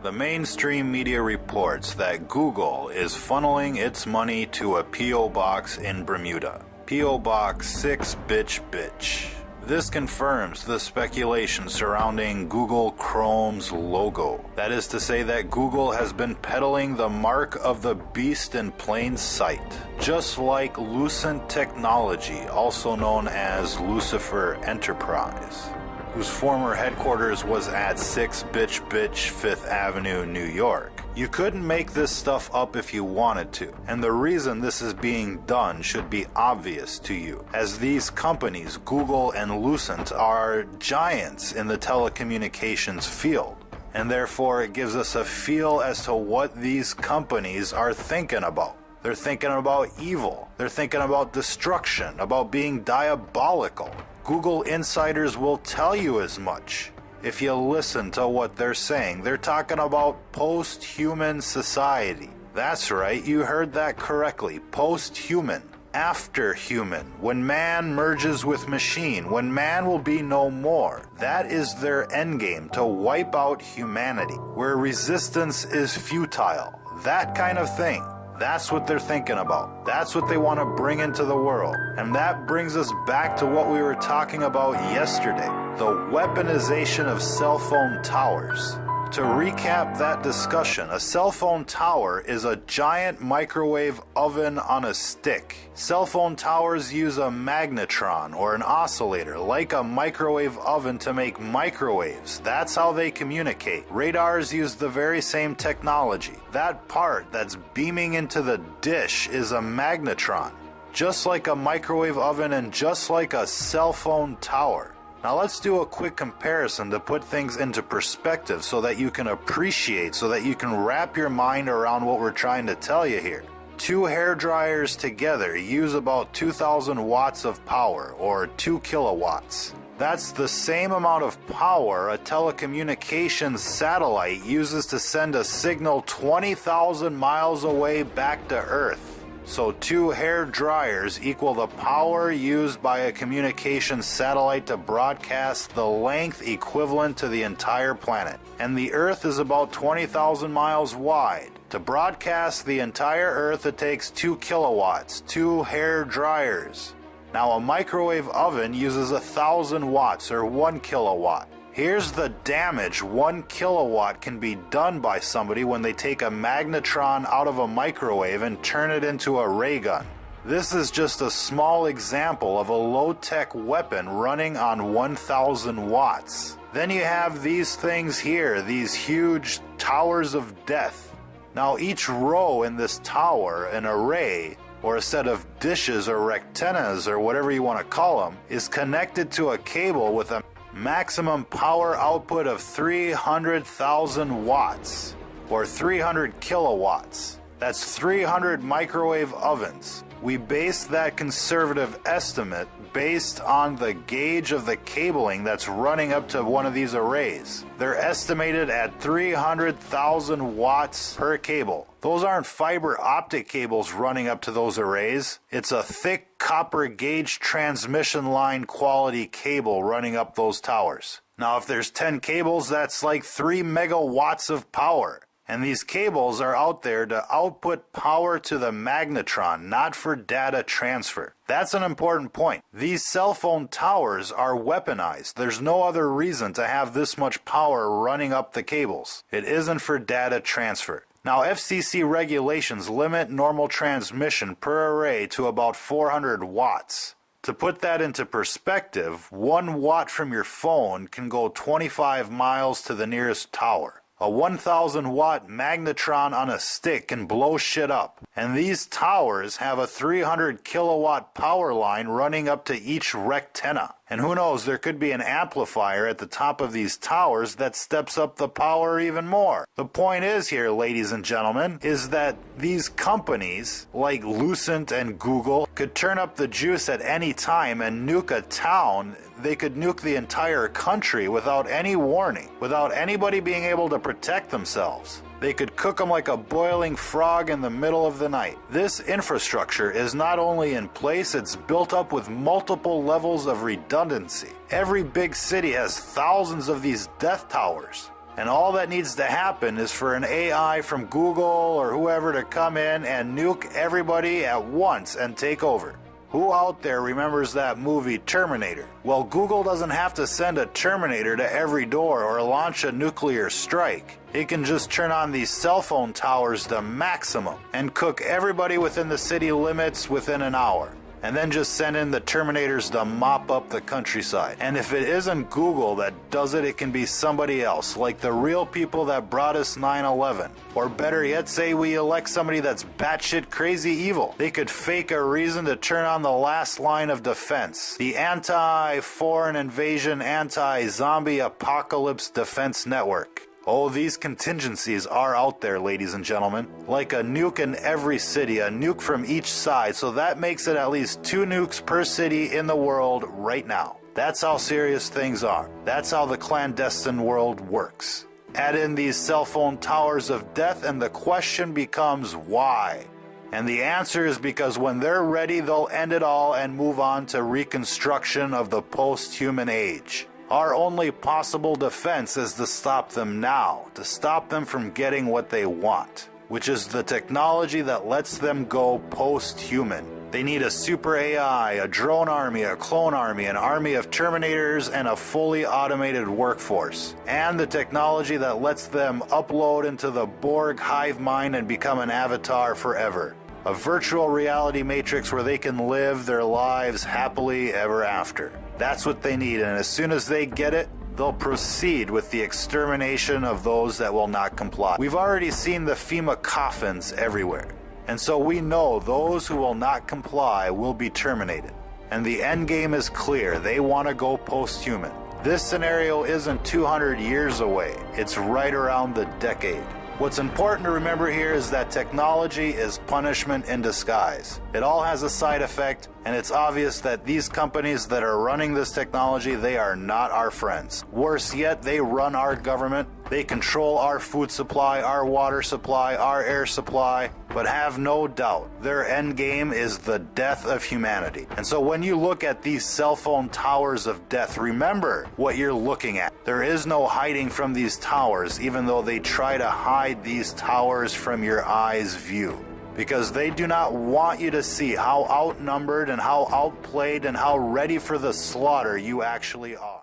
The mainstream media reports that Google is funneling its money to a P.O. box in Bermuda. P.O. Box 6 Bitch Bitch. This confirms the speculation surrounding Google Chrome's logo. That is to say that Google has been peddling the mark of the beast in plain sight. Just like Lucent Technology, also known as Lucifer Enterprise, whose former headquarters was at 6 Bitch Bitch 5th Avenue, New York. You couldn't make this stuff up if you wanted to, and the reason this is being done should be obvious to you, as these companies, Google and Lucent, are giants in the telecommunications field, and therefore it gives us a feel as to what these companies are thinking about. They're thinking about evil, they're thinking about destruction, about being diabolical. Google insiders will tell you as much. If you listen to what they're saying, they're talking about post-human society. That's right, you heard that correctly. Post-human. After human. When man merges with machine. When man will be no more. That is their endgame, to wipe out humanity. Where resistance is futile. That kind of thing. That's what they're thinking about. That's what they want to bring into the world. And that brings us back to what we were talking about yesterday. The weaponization of cell phone towers. To recap that discussion, a cell phone tower is a giant microwave oven on a stick. Cell phone towers use a magnetron or an oscillator like a microwave oven to make microwaves. That's how they communicate. Radars use the very same technology. That part that's beaming into the dish is a magnetron, just like a microwave oven and just like a cell phone tower. Now let's do a quick comparison to put things into perspective so that you can appreciate, so that you can wrap your mind around what we're trying to tell you here. 2 hair dryers together use about 2,000 watts of power, or 2 kilowatts. That's the same amount of power a telecommunications satellite uses to send a signal 20,000 miles away back to Earth. So 2 hair dryers equal the power used by a communications satellite to broadcast the length equivalent to the entire planet. And the Earth is about 20,000 miles wide. To broadcast the entire Earth, it takes 2 kilowatts, 2 hair dryers. Now a microwave oven uses 1,000 watts or 1 kilowatt. Here's the damage 1 kilowatt can be done by somebody when they take a magnetron out of a microwave and turn it into a ray gun. This is just a small example of a low-tech weapon running on 1,000 watts. Then you have these things here, these huge towers of death. Now each row in this tower, an array, or a set of dishes or rectennas or whatever you want to call them, is connected to a cable with a maximum power output of 300,000 watts, or 300 kilowatts. That's 300 microwave ovens. We based that conservative estimate based on the gauge of the cabling that's running up to one of these arrays. They're estimated at 300,000 watts per cable. Those aren't fiber optic cables running up to those arrays. It's a thick copper gauge transmission line quality cable running up those towers. Now if there's 10 cables, that's like 3 megawatts of power. And these cables are out there to output power to the magnetron, not for data transfer. That's an important point. These cell phone towers are weaponized. There's no other reason to have this much power running up the cables. It isn't for data transfer. Now, FCC regulations limit normal transmission per array to about 400 watts. To put that into perspective, 1 watt from your phone can go 25 miles to the nearest tower. A 1,000 watt magnetron on a stick can blow shit up. And these towers have a 300 kilowatt power line running up to each rectenna. And who knows, there could be an amplifier at the top of these towers that steps up the power even more. The point is here, ladies and gentlemen, is that these companies, like Lucent and Google, could turn up the juice at any time and nuke a town. They could nuke the entire country without any warning, without anybody being able to protect themselves. They could cook them like a boiling frog in the middle of the night. This infrastructure is not only in place, it's built up with multiple levels of redundancy. Every big city has thousands of these death towers. And all that needs to happen is for an AI from Google or whoever to come in and nuke everybody at once and take over. Who out there remembers that movie Terminator? Well, Google doesn't have to send a Terminator to every door or launch a nuclear strike. It can just turn on these cell phone towers to maximum and cook everybody within the city limits within an hour. And then just send in the Terminators to mop up the countryside. And if it isn't Google that does it, it can be somebody else, like the real people that brought us 9/11. Or better yet, say we elect somebody that's batshit crazy evil. They could fake a reason to turn on the last line of defense. The anti-foreign invasion, anti-zombie apocalypse defense network. Oh, these contingencies are out there, ladies and gentlemen. Like a nuke in every city, a nuke from each side, so that makes it at least 2 nukes per city in the world right now. That's how serious things are. That's how the clandestine world works. Add in these cell phone towers of death and the question becomes why? And the answer is because when they're ready, they'll end it all and move on to reconstruction of the post-human age. Our only possible defense is to stop them now, to stop them from getting what they want, which is the technology that lets them go post-human. They need a super AI, a drone army, a clone army, an army of Terminators, and a fully automated workforce. And the technology that lets them upload into the Borg hive mind and become an avatar forever. A virtual reality matrix where they can live their lives happily ever after. That's what they need, and as soon as they get it, they'll proceed with the extermination of those that will not comply. We've already seen the FEMA coffins everywhere, and so we know those who will not comply will be terminated. And the end game is clear. They want to go post-human. This scenario isn't 200 years away. It's right around the decade. What's important to remember here is that technology is punishment in disguise. It all has a side effect, and it's obvious that these companies that are running this technology, they are not our friends. Worse yet, they run our government. They control our food supply, our water supply, our air supply, but have no doubt their end game is the death of humanity. And so when you look at these cell phone towers of death, remember what you're looking at. There is no hiding from these towers, even though they try to hide these towers from your eye's view. Because they do not want you to see how outnumbered and how outplayed and how ready for the slaughter you actually are.